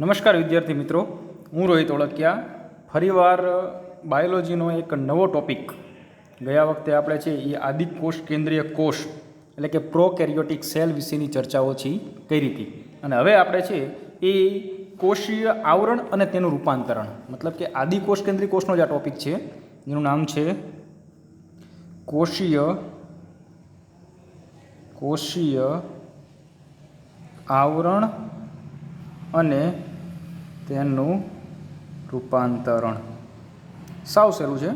નમસ્કાર વિદ્યાર્થી મિત્રો, હું રોહિત ઓળકિયા. ફરીવાર બાયોલોજીનો એક નવો ટોપિક. ગયા વખતે આપણે છે એ આદિકોષ કેન્દ્રીય કોષ એટલે કે પ્રોકેરિયોટિક સેલ વિશેની ચર્ચાઓ છે કરી હતી. અને હવે આપણે છે એ કોષીય આવરણ અને તેનું રૂપાંતરણ, મતલબ કે આદિકોષ કેન્દ્રીય કોષનો જ આ ટોપિક છે, જેનું નામ છે કોષીય આવરણ અને તેનું રૂપાંતરણ. સાવ સહેલું છે,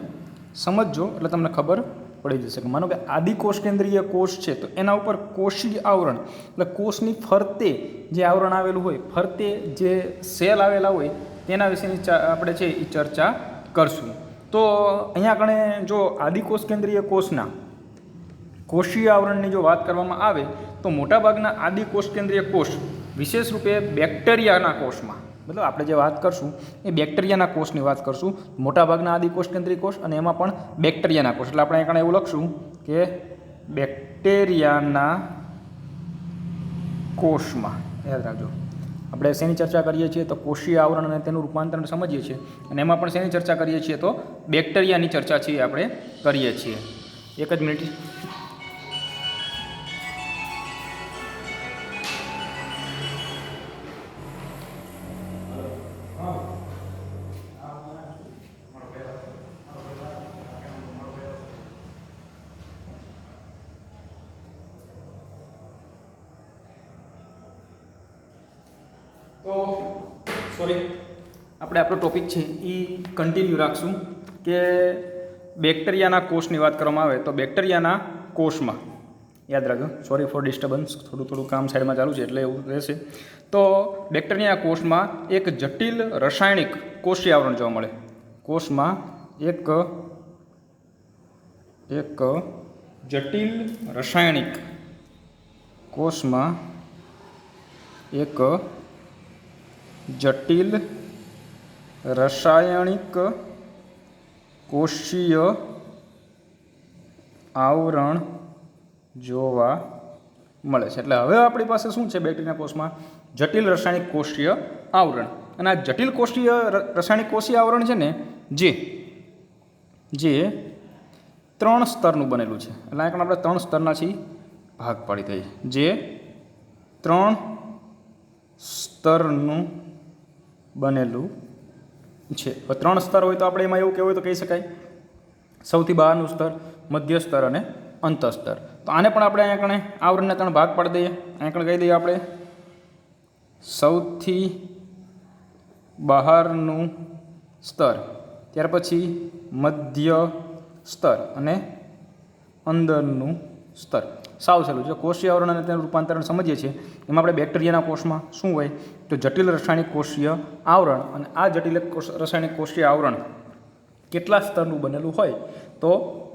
સમજજો એટલે તમને ખબર પડી જશે. કે માનો કે આદિકોષ કેન્દ્રીય કોષ છે તો એના ઉપર કોષીય આવરણ એટલે કોષની ફરતે જે આવરણ આવેલું હોય, ફરતે જે સેલ આવેલા હોય તેના વિશેની આપણે છે એ ચર્ચા કરશું. તો અહીંયા કણે જો આદિકોષ કેન્દ્રીય કોષના કોષીય આવરણની જો વાત કરવામાં આવે તો મોટાભાગના આદિકોષ કેન્દ્રીય કોષ વિશેષ રૂપે બેક્ટેરિયાના કોષમાં, મતલબ આપણે જે વાત કરશું એ બેક્ટેરિયાના કોષની વાત કરશું. મોટાભાગના આદિકોષ કેન્દ્રીય કોષ અને એમાં પણ બેક્ટેરિયાના કોષ, એટલે આપણે અહીંયા એવું લખશું કે બેક્ટેરિયાના કોષમાં. યાદ રાખજો, આપણે શેની ચર્ચા કરીએ છીએ તો કોષીય આવરણ અને તેનું રૂપાંતરણ સમજીએ છીએ, અને એમાં પણ શેની ચર્ચા કરીએ છીએ તો બેક્ટેરિયાની ચર્ચા છે આપણે કરીએ છીએ. એક જ મિનિટ. તો સોરી, આપણે આપણો ટોપિક છે એ કન્ટિન્યુ રાખશું કે બેક્ટેરિયાના કોષની વાત કરવામાં આવે તો બેક્ટેરિયાના કોષમાં, યાદ રાખજો, સોરી ફોર ડિસ્ટર્બન્સ, થોડું કામ સાઈડમાં ચાલુ છે એટલે એવું રહેશે. તો બેક્ટેરિયાના કોષમાં એક જટિલ રાસાયણિક કોષીય આવરણ જોવા મળે. કોષમાં એક જટિલ રાસાયણિક કોષમાં એક જટિલ રાસાયણિક કોષીય આવરણ જોવા મળે છે. એટલે હવે આપણી પાસે શું છે બેક્ટેરિયાના કોષમાં? જટિલ રાસાયણિક કોષીય આવરણ. અને આ જટિલ રાસાયણિક કોષીય આવરણ છે ને જે 3 સ્તરનું બનેલું છે. એટલે અહીંયા આપણે 3 સ્તરના છીએ ભાગ પાડી દઈએ. જે 3 સ્તરનું બનેલું છે. 3 સ્તર હોય તો આપણે એમાં એવું કહેવું હોય તો કહી શકાય સૌથી બહારનું સ્તર, મધ્ય સ્તર અને અંત સ્તર. તો આને પણ આપણે અહીંયા કણે આવરણને 3 ભાગ પાડી દઈએ. અહીંયા કણે કહી દઈએ આપણે સૌથી બહારનું સ્તર, ત્યાર પછી મધ્ય સ્તર અને અંદરનું સ્તર. સાવ સહેલું છે. કોષીય આવરણ અને તેનું રૂપાંતરણ સમજીએ છીએ. એમાં આપણે બેક્ટેરિયાના કોષમાં શું હોય તો જટિલ રાસાયણિક કોષીય આવરણ, અને આ જટિલ રાસાયણિક કોષીય આવરણ કેટલા સ્તરનું બનેલું હોય તો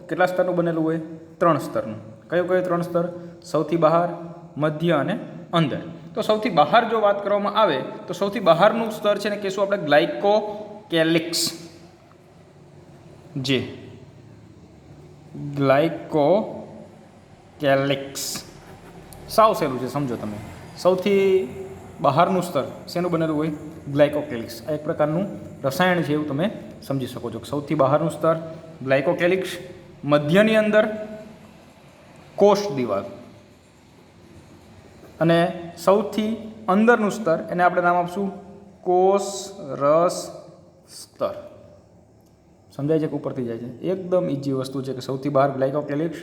કેટલા સ્તરનું બનેલું હોય? 3 સ્તરનું. કયું 3 સ્તર? સૌથી બહાર, મધ્ય અને અંદર. તો સૌથી બહાર જો વાત કરવામાં આવે તો સૌથી બહારનું સ્તર છે ને કહેશું આપણે ગ્લાયકોકેલિક્સ. જે ગ્લાયકોકેલિક્સ સાવ સહેલું છે, સમજો તમે. સૌથી બહારનું સ્તર શેનું બનેલું હોય? ગ્લાયકોકેલિક્સ. આ એક પ્રકારનું રસાયણ છે એવું તમે સમજી શકો છો. સૌથી બહારનું સ્તર ગ્લાયકોકેલિક્સ, મધ્યની અંદર કોષ દિવાલ, અને સૌથી અંદરનું સ્તર એને આપણે નામ આપશું કોષ રસ સ્તર. સમજાય છે કે ઉપરથી જાય છે? એકદમ ઇઝી વસ્તુ છે કે સૌથી બહાર ગ્લાયકોકેલિક્સ,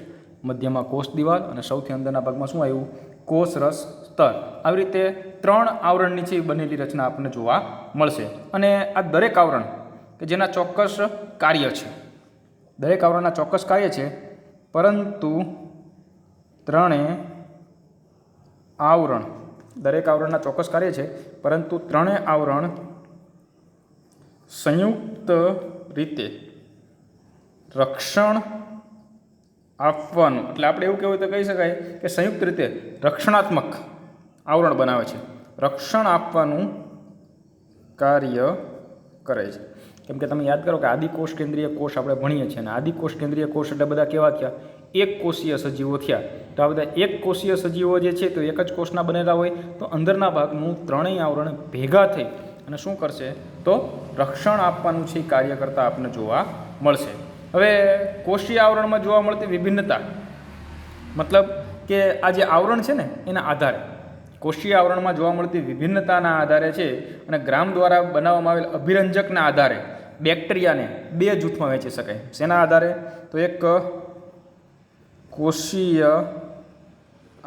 મધ્યમાં કોષ દિવાલ અને સૌથી અંદરના ભાગમાં શું આવ્યું? કોષ રસ સ્તર. આવી રીતે 3 આવરણ નીચે બનેલી રચના આપણને જોવા મળશે. અને આ દરેક આવરણ કે જેના ચોક્કસ કાર્ય છે, દરેક આવરણના ચોક્કસ કાર્ય છે, પરંતુ દરેક આવરણના ચોક્કસ કાર્ય છે, પરંતુ 3 આવરણ સંયુક્ત રીતે રક્ષણ આપવાનું, એટલે આપણે એવું કહેવું તો કહી શકાય કે સંયુક્ત રીતે રક્ષણાત્મક આવરણ બનાવે છે, રક્ષણ આપવાનું કાર્ય કરે છે. કેમ કે તમે યાદ કરો કે આદિકોષ કેન્દ્રીય કોષ આપણે ભણીએ છીએ, અને આદિકોષ કેન્દ્રીય કોષ એટલે બધા કેવા થયા? એક કોષીય સજીવો થયા. તો આ બધા એક કોષીય સજીવો જે છે તો એક જ કોષના બનેલા હોય, તો અંદરના ભાગનું 3 આવરણ ભેગા થઈ અને શું કરશે તો રક્ષણ આપવાનું છે એ કાર્ય કરતાં આપણને જોવા મળશે. હવે કોષીય આવરણમાં જોવા મળતી વિભિન્નતા મતલબ કે આ જે આવરણ છે ને એના આધારે કોષીય આવરણમાં જોવા મળતી વિભિન્નતાના આધારે છે અને ગ્રામ દ્વારા બનાવવામાં આવેલ અભિરંજકના આધારે બેક્ટેરિયાને બે જૂથમાં વહેંચી શકાય. શેના આધારે તો એક કોષીય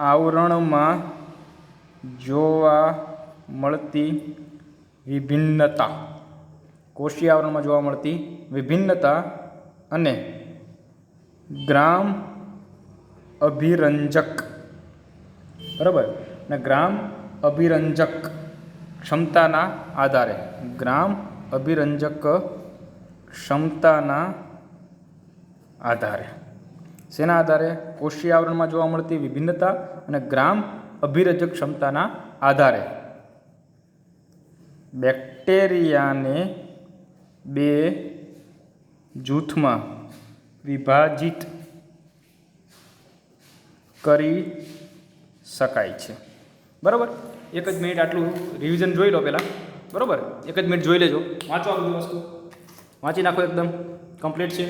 આવરણમાં જોવા મળતી વિભિન્નતા, કોષીય આવરણમાં જોવા મળતી વિભિન્નતા અને ગ્રામ અભિરંજક, બરાબર, અને ગ્રામ અભિરંજક ક્ષમતાના આધારે, ગ્રામ અભિરંજક ક્ષમતાના આધારે, શેના આધારે? કોષીય આવરણમાં જોવા મળતી વિભિન્નતા અને ગ્રામ અભિરંજક ક્ષમતાના આધારે બેક્ટેરિયાને બે જૂથમાં વિભાજિત કરી શકાય છે. બરાબર, એક જ મિનિટ આટલું રિવિઝન જોઈ લો પહેલાં. બરાબર, એક જ મિનિટ જોઈ લેજો, વાંચો આ બધી વસ્તુ, વાંચી નાખો, એકદમ કમ્પ્લીટ છે.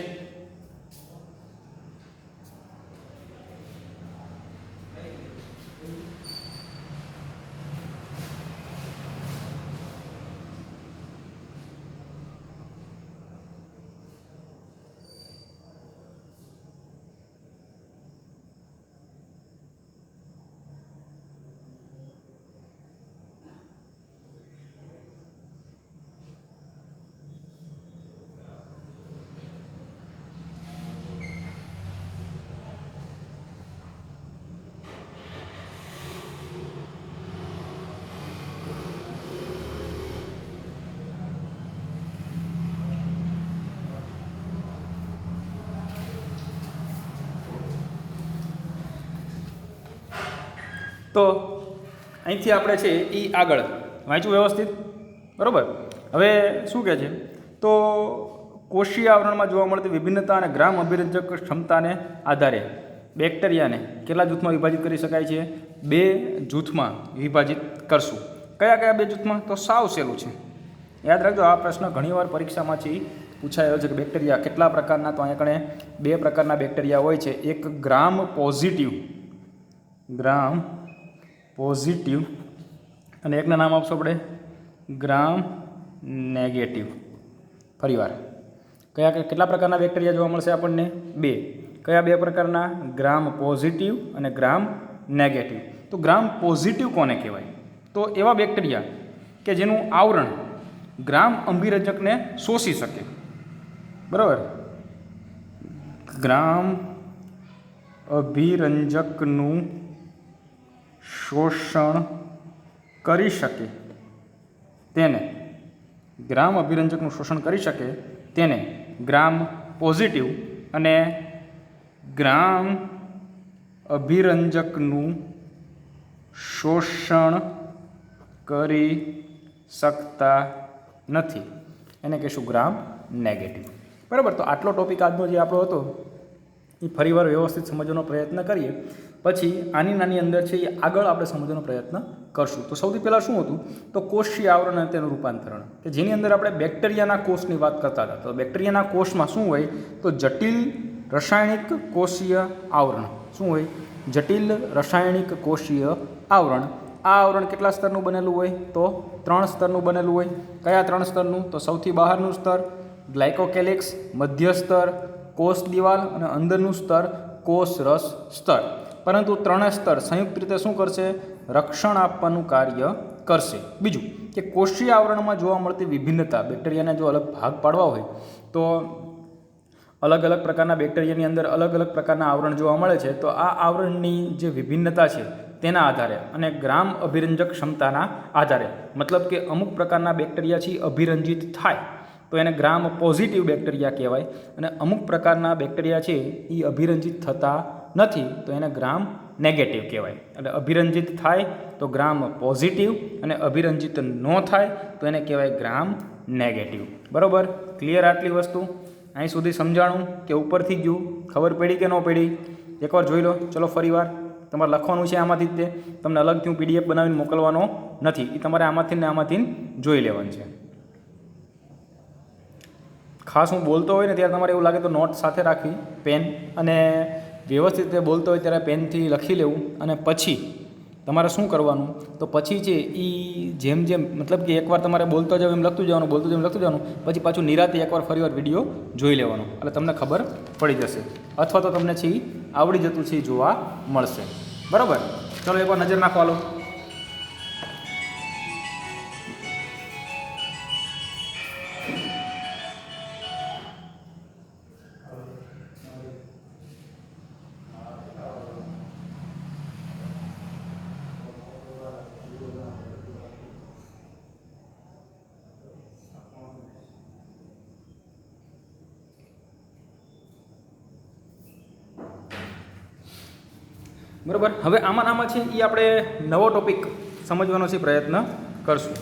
તો અહીંથી આપણે છે એ આગળ વાંચ્યું વ્યવસ્થિત. બરાબર, હવે શું કહે છે તો કોષીય આવરણમાં જોવા મળતી વિભિન્નતા અને ગ્રામ અભિરંજક ક્ષમતાને આધારે બેક્ટેરિયાને કેટલા જૂથમાં વિભાજિત કરી શકાય છે? બે જૂથમાં વિભાજિત કરશું. કયા કયા બે જૂથમાં? તો સાવ સહેલું છે, યાદ રાખજો. આ પ્રશ્ન ઘણીવાર પરીક્ષામાંથી પૂછાયેલો છે કે બેક્ટેરિયા કેટલા પ્રકારના, તો અહીંયા કણે બે પ્રકારના બેક્ટેરિયા હોય છે. એક ગ્રામ પોઝિટિવ, ગ્રામ પોઝિટિવ, અને એકના નામ આપશો આપણે ગ્રામ નેગેટિવ. ફરીવાર કયા કેટલા પ્રકારના બેક્ટેરિયા જોવા મળશે આપણને? બે. કયા બે પ્રકારના? ગ્રામ પોઝિટિવ અને ગ્રામ નેગેટિવ. તો ગ્રામ પોઝિટિવ કોને કહેવાય? તો એવા બેક્ટેરિયા કે જેનું આવરણ ગ્રામ અભિરંજકને શોષી શકે. બરાબર, ગ્રામ અભિરંજકનું શોષણ કરી શકે તેને, ગ્રામ અભિરંજકનું શોષણ કરી શકે તેને ગ્રામ પોઝિટિવ અને ગ્રામ અભિરંજકનું શોષણ કરી શકતા નથી એને કહીશું ગ્રામ નેગેટિવ. બરાબર, તો આટલો ટોપિક આજનો જે આપણો હતો એ ફરીવાર વ્યવસ્થિત સમજવાનો પ્રયત્ન કરીએ, પછી આની નાની અંદર છે એ આગળ આપણે સમજવાનો પ્રયત્ન કરશું. તો સૌથી પહેલાં શું હતું તો કોષીય આવરણ અને તેનું રૂપાંતરણ, કે જેની અંદર આપણે બેક્ટેરિયાના કોષની વાત કરતા હતા. તો બેક્ટેરિયાના કોષમાં શું હોય તો જટિલ રાસાયણિક કોષીય આવરણ. શું હોય? જટિલ રાસાયણિક કોષીય આવરણ. આ આવરણ કેટલા સ્તરનું બનેલું હોય તો 3 સ્તરનું બનેલું હોય. કયા 3 સ્તરનું? તો સૌથી બહારનું સ્તર ગ્લાયકોકેલિક્સ, મધ્ય સ્તર કોષ દિવાલ અને અંદરનું સ્તર કોષ રસ સ્તર. પરંતુ 3 સ્તર સંયુક્ત રીતે શું કરશે? રક્ષણ આપવાનું કાર્ય કરશે. બીજું કે કોષીય આવરણમાં જોવા મળતી વિભિન્નતા, બેક્ટેરિયાને જો અલગ ભાગ પાડવા હોય તો અલગ અલગ પ્રકારના બેક્ટેરિયાની અંદર અલગ અલગ પ્રકારના આવરણ જોવા મળે છે. તો આ આવરણની જે વિભિન્નતા છે તેના આધારે અને ગ્રામ અભિરંજક ક્ષમતાના આધારે, મતલબ કે અમુક પ્રકારના બેક્ટેરિયા છે અભિરંજિત થાય તો એને ગ્રામ પોઝિટિવ બેક્ટેરિયા કહેવાય, અને અમુક પ્રકારના બેક્ટેરિયા છે એ અભિરંજિત થતા નથી તો એને ગ્રામ નેગેટિવ કહેવાય. એટલે અભિરંજિત થાય તો ગ્રામ પોઝિટિવ અને અભિરંજિત ન થાય તો એને કહેવાય ગ્રામ નેગેટિવ. બરાબર, ક્લિયર આટલી વસ્તુ? અહીં સુધી સમજાણું કે ઉપરથી જ ખબર પડી કે ન પડી? એકવાર જોઈ લો. ચલો ફરીવાર તમારે લખવાનું છે આમાંથી જ તે, તમને અલગથી હું PDF બનાવીને મોકલવાનો નથી, એ તમારે આમાંથી ને આમાંથી જોઈ લેવાનું છે. ખાસ હું બોલતો હોય ને ત્યારે તમારે એવું લાગે તો નોટ સાથે રાખવી, પેન, અને વ્યવસ્થિત રીતે બોલતો હોય ત્યારે પેનથી લખી લેવું. અને પછી તમારે શું કરવાનું, તો પછી છે એ જેમ જેમ મતલબ કે એકવાર તમારે બોલતો જાવ એમ લખતું જવાનું, બોલતું જાવ એમ લખતું જવાનું, પછી પાછું નિરાતે એકવાર ફરીવાર વિડીયો જોઈ લેવાનો, એટલે તમને ખબર પડી જશે, અથવા તો તમને છે એ આવડી જતું છે એ જોવા મળશે. બરાબર, ચલો એકવાર નજર નાખવા લો. બરાબર, હવે આમાં છે એ આપણે નવો ટોપિક સમજવાનો છે પ્રયત્ન કરશું.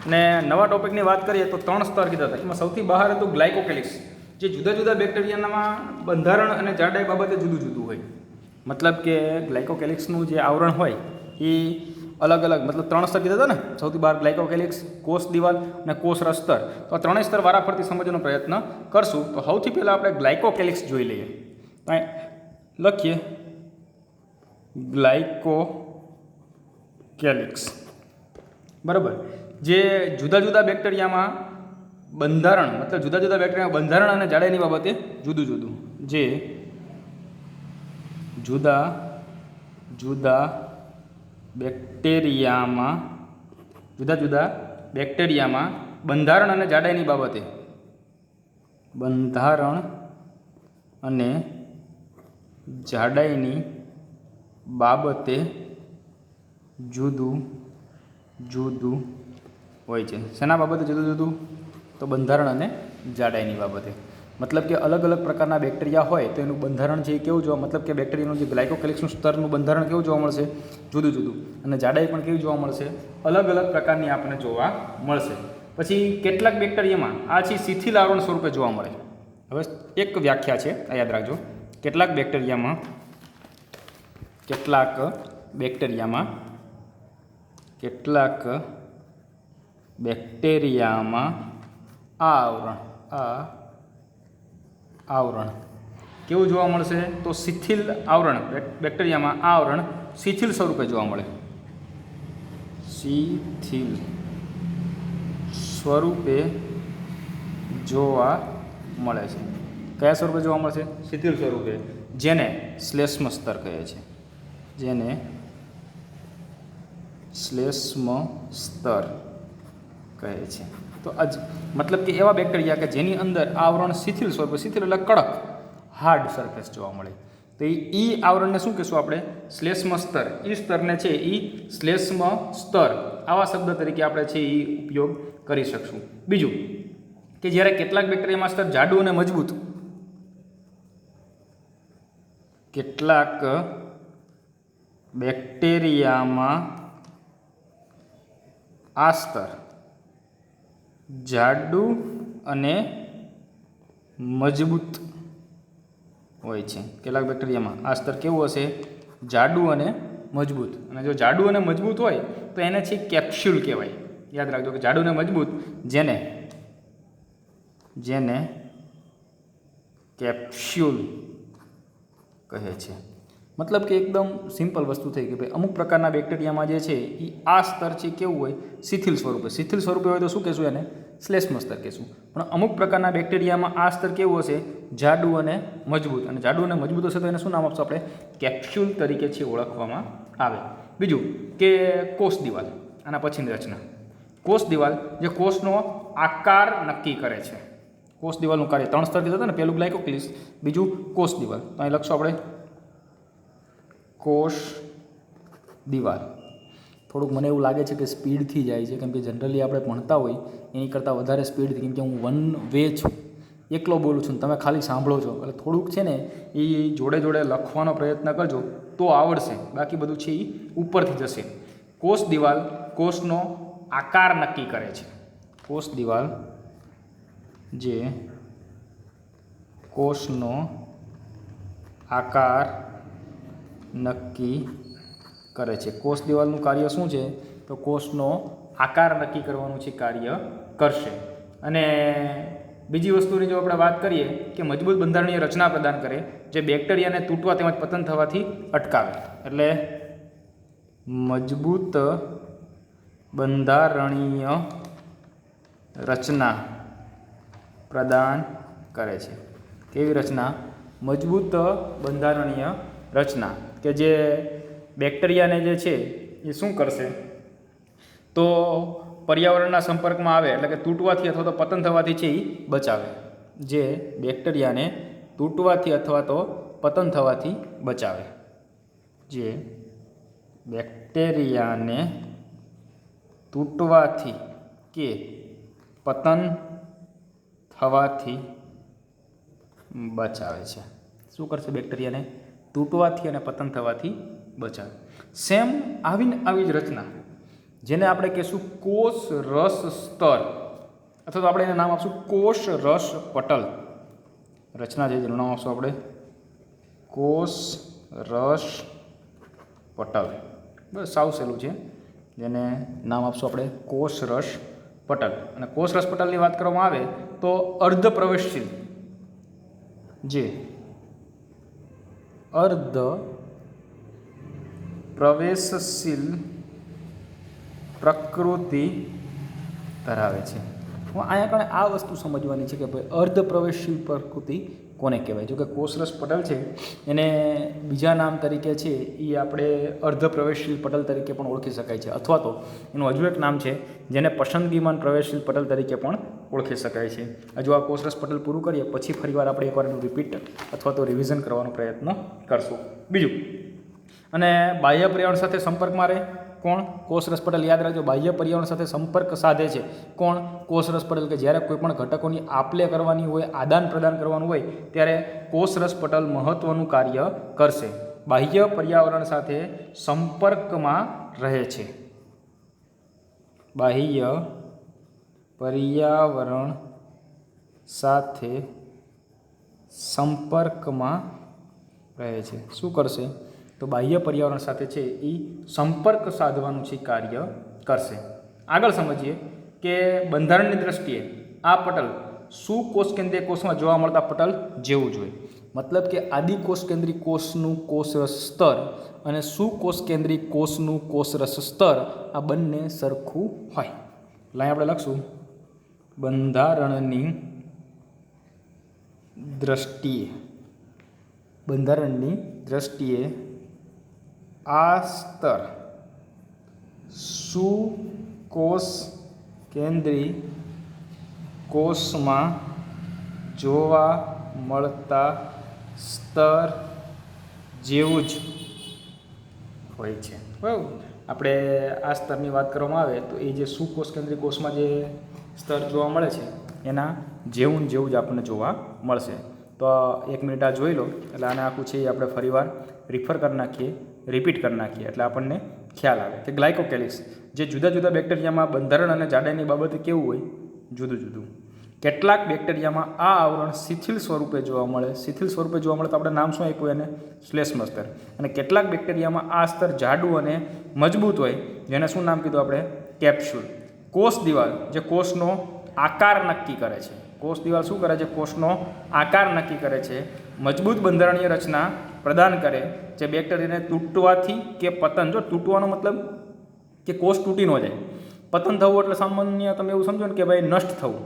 અને નવા ટોપિકની વાત કરીએ તો 3 સ્તર કીધા હતા, એમાં સૌથી બહાર હતું ગ્લાયકોકેલિક્સ, જે જુદા જુદા બેક્ટેરિયામાં બંધારણ અને જાડાઈ બાબતે જુદું જુદું હોય. મતલબ કે ગ્લાયકોકેલિક્સનું જે આવરણ હોય એ અલગ અલગ, મતલબ 3 સ્તર કીધા હતા ને, સૌથી બહાર ગ્લાયકોકેલિક્સ, કોષ દિવાલ અને કોષરસ સ્તર. તો આ 3 સ્તર વારાફરતી સમજવાનો પ્રયત્ન કરશું. તો સૌથી પહેલાં આપણે ગ્લાયકોકેલિક્સ જોઈ લઈએ. લખીએ ગ્લાયકોકેલિક્સ. બરાબર, જે જુદા જુદા બેક્ટેરિયામાં બંધારણ, મતલબ જુદા જુદા બેક્ટેરિયામાં બંધારણ અને જાડાઈની બાબતે જુદું જુદું, જે જુદા જુદા બેક્ટેરિયામાં બંધારણ અને જાડાઈની બાબતે, બંધારણ અને જાડાઈની બાબતે જુદું જુદું હોય છે. શેના બાબતે જુદું જુદું? તો બંધારણ અને જાડાઈની બાબતે. મતલબ કે અલગ અલગ પ્રકારના બેક્ટેરિયા હોય તો એનું બંધારણ છે એ કેવું જોવા, મતલબ કે બેક્ટેરિયાનું જે ગ્લાયકોકેલિક્સનું સ્તરનું બંધારણ કેવું જોવા મળશે? જુદું જુદું. અને જાડાઈ પણ કેવી જોવા મળશે? અલગ અલગ પ્રકારની આપણને જોવા મળશે. પછી કેટલાક બેક્ટેરિયામાં આ છે શિથિલ આવરણ સ્વરૂપે જોવા મળે. હવે એક વ્યાખ્યા છે, આ યાદ રાખજો. કેટલાક બેક્ટેરિયામાં આ આવરણ કેવું જોવા મળશે? તો શિથિલ આવરણ, બેક્ટેરિયામાં આ આવરણ શિથિલ સ્વરૂપે જોવા મળે. શિથિલ સ્વરૂપે જોવા મળે છે. કયા સ્વરૂપે જોવા મળશે? શિથિલ સ્વરૂપે, જેને શ્લેષ્મ સ્તર કહે છે. જેને શ્લેષ્મ સ્તર કહે છે. તો મતલબ કે એવા બેક્ટેરિયા કે જેની અંદર આવરણ શિથિલ સ્વરૂપે, શિથિલ એટલે કડક, હાર્ડ સરફેસ જોવા મળે, તો એ આવરણને શું કહીશું આપણે? શ્લેષ્મ સ્તર. એ સ્તરને છે એ શ્લેષ્મ સ્તર, આવા શબ્દ તરીકે આપણે છે એ ઉપયોગ કરી શકશું. બીજું કે જ્યારે કેટલાક બેક્ટેરિયામાં સ્તર જાડું અને મજબૂત, કેટલાક બેક્ટેરિયામાં આ સ્તર જાડું અને મજબૂત હોય છે. કેટલાક બેક્ટેરિયામાં આ સ્તર કેવું હશે? જાડું અને મજબૂત. અને જો જાડું અને મજબૂત હોય તો એને છે કેપ્સ્યુલ કહેવાય. યાદ રાખજો કે જાડું અને મજબૂત, જેને કેપ્સ્યુલ કહે છે. મતલબ કે એકદમ સિમ્પલ વસ્તુ થઈ ગઈ ભાઈ. અમુક પ્રકારના બેક્ટેરિયામાં જે છે એ આ સ્તર છે કેવું હોય? શિથિલ સ્વરૂપે. શિથિલ સ્વરૂપે હોય તો શું કહેશું? એને શ્લેષ્મ સ્તર કહેશું. પણ અમુક પ્રકારના બેક્ટેરિયામાં આ સ્તર કેવું હશે? જાડું અને મજબૂત. અને જાડું અને મજબૂત હશે તો એને શું નામ આપશું આપણે? કેપ્સ્યુલ તરીકે છે ઓળખવામાં આવે. બીજું કે કોષ દિવાલ. આના પછીની રચના કોષ દિવાલ, જે કોષનો આકાર નક્કી કરે છે. કોષ દિવાલનું કાર્ય 3 સ્તર કીધું હતું ને, પહેલું ગ્લાયકોકેલિક્સ, બીજું કોષ દિવાલ. તો અહીં લખશું આપણે કોષ દિવાલ. થોડુંક મને એવું લાગે છે કે સ્પીડથી જાય છે, કેમ કે જનરલી આપણે ભણતા હોય એની કરતાં વધારે સ્પીડથી, કેમ કે હું વન વે છું, એકલો બોલું છું, તમે ખાલી સાંભળો છો, એટલે થોડુંક છે ને એ જોડે જોડે લખવાનો પ્રયત્ન કરજો તો આવડશે, બાકી બધું છે એ ઉપરથી જશે. કોષ દિવાલ કોષનો આકાર નક્કી કરે છે. કોષ દિવાલ જે કોષનો આકાર નક્કી કરે છે. કોષ દિવાલનું કાર્ય શું છે? તો કોષનો આકાર નક્કી કરવાનું છે કાર્ય કરશે. અને બીજી વસ્તુની જો આપણે વાત કરીએ કે મજબૂત બંધારણીય રચના પ્રદાન કરે, જે બેક્ટેરિયાને તૂટવા તેમજ પતન થવાથી અટકાવે. એટલે મજબૂત બંધારણીય રચના પ્રદાન કરે છે. કેવી રચના? મજબૂત બંધારણીય રચના કે જે બેક્ટેરિયાને જે છે એ શું કરશે? તો પર્યાવરણના સંપર્કમાં આવે એટલે કે તૂટવાથી અથવા તો પતન થવાથી છે એ બચાવે. જે બેક્ટેરિયાને તૂટવાથી અથવા તો પતન થવાથી બચાવે. જે બેક્ટેરિયાને તૂટવાથી કે પતન થવાથી બચાવે છે. શું કરશે? બેક્ટેરિયાને તૂટવાથી અને પતન થવાથી બચાવે. સેમ આવી જ રચના જેને આપણે કહીશું કોષ રસ સ્તર, અથવા તો આપણે એને નામ આપશું કોષ રસ પટલ રચના છે, જેનું નામ આપશું આપણે કોષ રસ પટલ. બસ સાવ સહેલું છે, જેને નામ આપશું આપણે કોષ રસ પટલ. અને કોષ રસ પટલની વાત કરવામાં આવે તો અર્ધ પ્રવેશશીલ, જે અર્ધ પ્રવેશશીલ પ્રકૃતિ ધરાવે છે. અહીંયા કણે આ વસ્તુ સમજવાની છે કે ભાઈ અર્ધ પ્રવેશશીલ પ્રકૃતિ કોને કહેવાય? જો કે કોષરસ પટલ છે એને બીજા નામ તરીકે છે એ આપણે અર્ધ પ્રવેશશીલ પટલ તરીકે પણ ઓળખી શકાય છે, અથવા તો એનું હજુ એક નામ છે જેને પસંદગીમાન પ્રવેશશીલ પટલ તરીકે પણ ઓળખી શકાય છે. હજુ આ કોષરસ પટલ પૂરું કરીએ પછી ફરીવાર આપણે એકવાર એનું રિપીટ અથવા તો રિવિઝન કરવાનો પ્રયત્ન કરશું. બીજું, અને બાહ્ય પર્યાવરણ સાથે સંપર્કમાં રહે કોણ? કોષરસ પટલ. યાદ રાખજો, બાહ્ય પર્યાવરણ સાથે સંપર્ક સાધે છે કોણ? કોષરસ પટલ. કે જ્યારે કોઈ પણ ઘટકોની આપ-લે કરવાની હોય, આદાન પ્રદાન કરવાનું હોય ત્યારે કોષરસ પટલ મહત્વનું કાર્ય કરશે. બાહ્ય પર્યાવરણ સાથે સંપર્કમાં રહે છે. બાહ્ય પર્યાવરણ સાથે સંપર્કમાં રહે છે. શું કરશે? તો બાહ્ય પર્યાવરણ સાથે છે એ સંપર્ક સાધવાનું છે કાર્ય કરશે. આગળ સમજીએ કે બંધારણની દ્રષ્ટિએ આ પટલ સુકોષ કેન્દ્રીય કોષમાં જોવા મળતા પટલ જેવું જોઈએ. મતલબ કે આદિકોષ કેન્દ્રીય કોષનું કોષરસ સ્તર અને સુકોષ કેન્દ્રીય કોષનું કોષરસ સ્તર આ બંને સરખું હોય. એટલે આપણે લખશું બંધારણની દ્રષ્ટિએ આ સ્તર સુકોષ કેન્દ્રીય કોષમાં જોવા મળતા સ્તર જેવું જ હોય છે. બરાબર. આપણે આ સ્તરની વાત કરવામાં આવે તો એ જે સુકોષ કેન્દ્રીય કોષમાં જે સ્તર જોવા મળે છે એના જેવું જ આપણને જોવા મળશે. તો 1 મિનિટ આ જોઈ લો, એટલે આને આખું છે એ આપણે ફરીવાર રિફર કરી નાખીએ, રિપીટ કરી નાખીએ એટલે આપણને ખ્યાલ આવે કે ગ્લાયકોકેલિક્સ જે જુદા જુદા બેક્ટેરિયામાં બંધારણ અને જાડાઈની બાબતે કેવું હોય? જુદું જુદું. કેટલાક બેક્ટેરિયામાં આ આવરણ શિથિલ સ્વરૂપે જોવા મળે. શિથિલ સ્વરૂપે જોવા મળે તો આપણે નામ શું આપ્યું એને? શ્લેષ્મ સ્તર. અને કેટલાક બેક્ટેરિયામાં આ સ્તર જાડું અને મજબૂત હોય, જેને શું નામ કીધું આપણે? કેપ્સ્યુલ. કોષ દિવાલ જે કોષનો આકાર નક્કી કરે છે. કોષ દિવાલ શું કરે છે? કોષનો આકાર નક્કી કરે છે. મજબૂત બંધારણીય રચના પ્રદાન કરે જે બેક્ટેરિયાને તૂટવાથી કે પતન, જો તૂટવાનો મતલબ કે કોષ તૂટી ન જાય, પતન થવું એટલે સામાન્ય તમે એવું સમજો ને કે ભાઈ નષ્ટ થવું,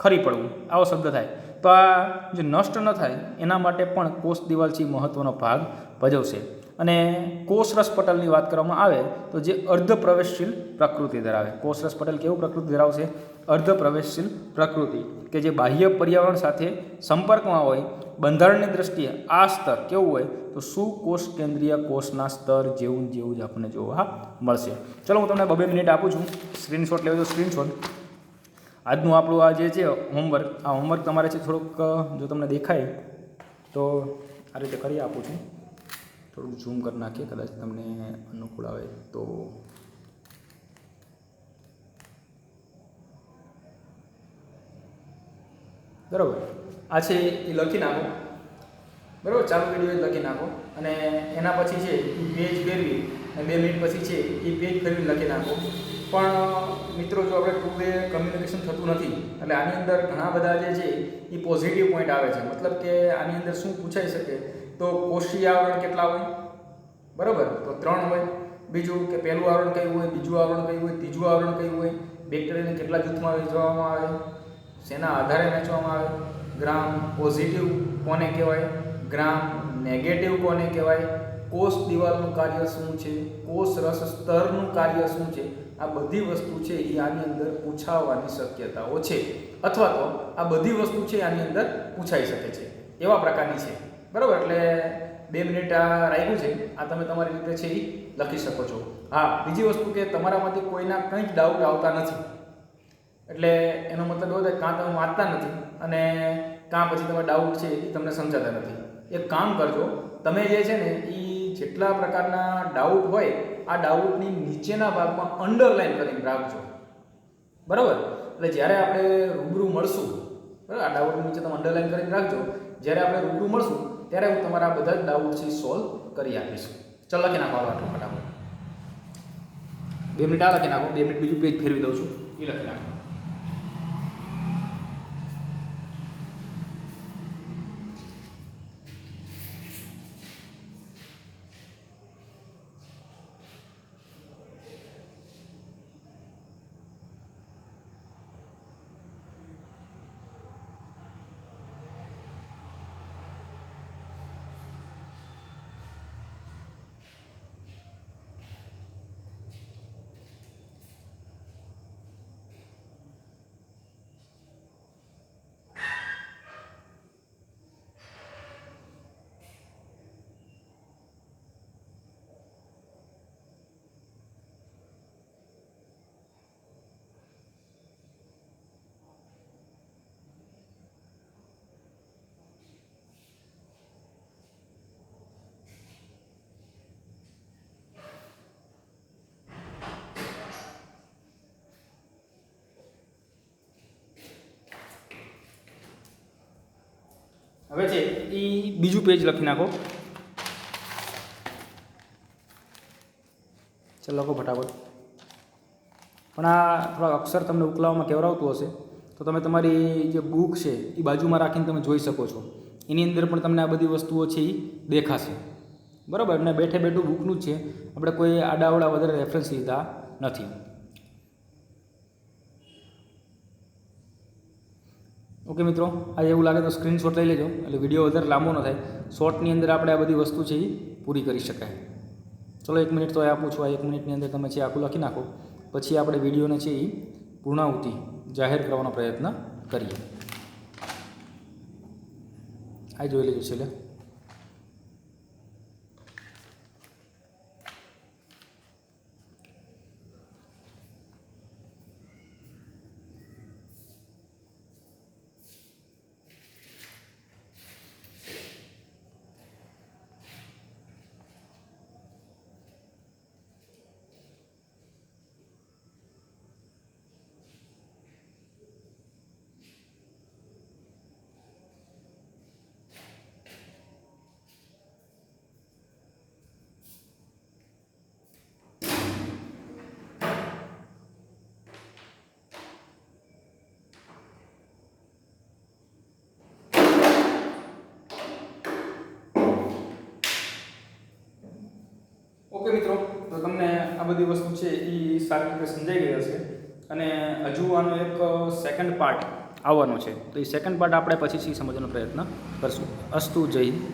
ખરી પડવું, આવો શબ્દ થાય. તો આ જે નષ્ટ ન થાય એના માટે પણ કોષ દિવાલ છે મહત્ત્વનો ભાગ ભજવશે. અને કોષરસ પટલની વાત કરવામાં આવે તો જે અર્ધ પ્રવેશશીલ પ્રકૃતિ ધરાવે. કોષરસ પટલ કેવું પ્રકૃતિ ધરાવશે? અર્ધ પ્રવેશશીલ પ્રકૃતિ કે જે બાહ્ય પર્યાવરણ સાથે સંપર્કમાં હોય. બંધારણની દ્રષ્ટિએ આ સ્તર કેવું હોય? તો સુકોષ કેન્દ્રીય કોષના સ્તર જેવું જ આપણને જોવા મળશે. ચલો હું તમને 2 મિનિટ આપું છું, સ્ક્રીનશોટ લેવો તો સ્ક્રીનશોટ. આજનું આપણું આ જે છે હોમવર્ક, આ હોમવર્ક તમારે છે થોડુંક જો તમને દેખાય તો આ રીતે કરી આપું છું. થોડુંક ઝૂમ કરી નાખીએ, કદાચ તમને અનુકૂળ આવે તો. બરાબર, આ છે એ લખી નાખો. બરાબર, ચાલુ વિડીયો લખી નાખો અને એના પછી છે એ પેજ ફેરવી અને 2 મિનિટ પછી છે એ પેજ ફેરવીને લખી નાખો. પણ મિત્રો જો આપણે ટુ વે કમ્યુનિકેશન થતું નથી એટલે આની અંદર ઘણા બધા જે છે એ પોઝિટિવ પોઈન્ટ આવે છે. મતલબ કે આની અંદર શું પૂછાઈ શકે તો કોષીય આવરણ કેટલા હોય, બરાબર, તો 3 હોય. બીજું કે પહેલું આવરણ કયું હોય, બીજું આવરણ કયું હોય, ત્રીજું આવરણ કયું હોય, બેક્ટેરિયાને કેટલા જૂથમાં વહેંચવામાં આવે, શેના આધારે વહેંચવામાં આવે, ગ્રામ પોઝિટિવ કોને કહેવાય, ગ્રામ નેગેટિવ કોને કહેવાય, કોષ દિવાલનું કાર્ય શું છે, કોષ રસ સ્તરનું કાર્ય શું છે, આ બધી વસ્તુ છે એ આની અંદર પૂછાવાની શક્યતાઓ છે, અથવા તો આ બધી વસ્તુ છે આની અંદર પૂછાઈ શકે છે એવા પ્રકારની છે, બરાબર. એટલે 2 મિનિટ આ રાખ્યું છે, આ તમે તમારી રીતે છે એ લખી શકો છો. હા, બીજી વસ્તુ કે તમારામાંથી કોઈના કંઈ જ ડાઉટ આવતા નથી એટલે એનો મતલબ એવો થાય કાં તમે વાંચતા નથી અને કાં પછી તમે ડાઉટ છે એ તમને સમજાતા નથી. એક કામ કરજો, તમે જે છે ને એ જેટલા પ્રકારના ડાઉટ હોય આ ડાઉટની નીચેના ભાગમાં અંડરલાઈન કરીને રાખજો, બરાબર. એટલે જ્યારે આપણે રૂબરૂ મળશું, બરાબર, આ ડાઉટની નીચે તમે અંડરલાઈન કરીને રાખજો. જ્યારે આપણે રૂબરૂ મળશું ત્યારે હું તમારા બધા જ ડાઉટ છે સોલ્વ કરી આપીશ. ચાલો લખી નાખો આટલું ફટાફટ. 2 મિનિટ આ લખી નાખો, 2 મિનિટ બીજું પેજ ફેરવી દઉં છું એ લખી નાખો. હવે છે એ બીજું પેજ લખી નાખો. ચાલો લખો ફટાફટ. પણ આ થોડા અક્ષર તમને ઉકલાવવામાં કેવરાવતું હશે તો તમે તમારી જે બુક છે એ બાજુમાં રાખીને તમે જોઈ શકો છો. એની અંદર પણ તમને આ બધી વસ્તુઓ છે એ દેખાશે, બરાબર. ને બેઠે બેઠું બુકનું જ છે, આપણે કોઈ આડાવડા વધારે રેફરન્સ લીધા નથી. ઓકે મિત્રો, આજે એવું લાગે તો સ્ક્રીનશોટ લઈ લેજો એટલે વિડીયો વધારે લાંબો ન થાય. શોર્ટની અંદર આપણે આ બધી વસ્તુ છે એ પૂરી કરી શકાય. ચલો 1 મિનિટ તો આપું છું. આ 1 મિનિટની અંદર તમે છે આખું લખી નાખો, પછી આપણે વિડીયોને છે એ પૂર્ણાહુતિ જાહેર કરવાનો પ્રયત્ન કરીએ. આ જોઈ લેજો છેલ્લે. ઓકે મિત્રો, તો તમને આ બધી વસ્તુ છે એ સારી રીતે સમજાઈ ગઈ હશે અને હજુ આનો એક સેકન્ડ પાર્ટ આવવાનો છે. તો એ સેકન્ડ પાર્ટ આપણે પછીથી સમજવાનો પ્રયત્ન કરશું. અસ્તુ, જય હિન્દ, જય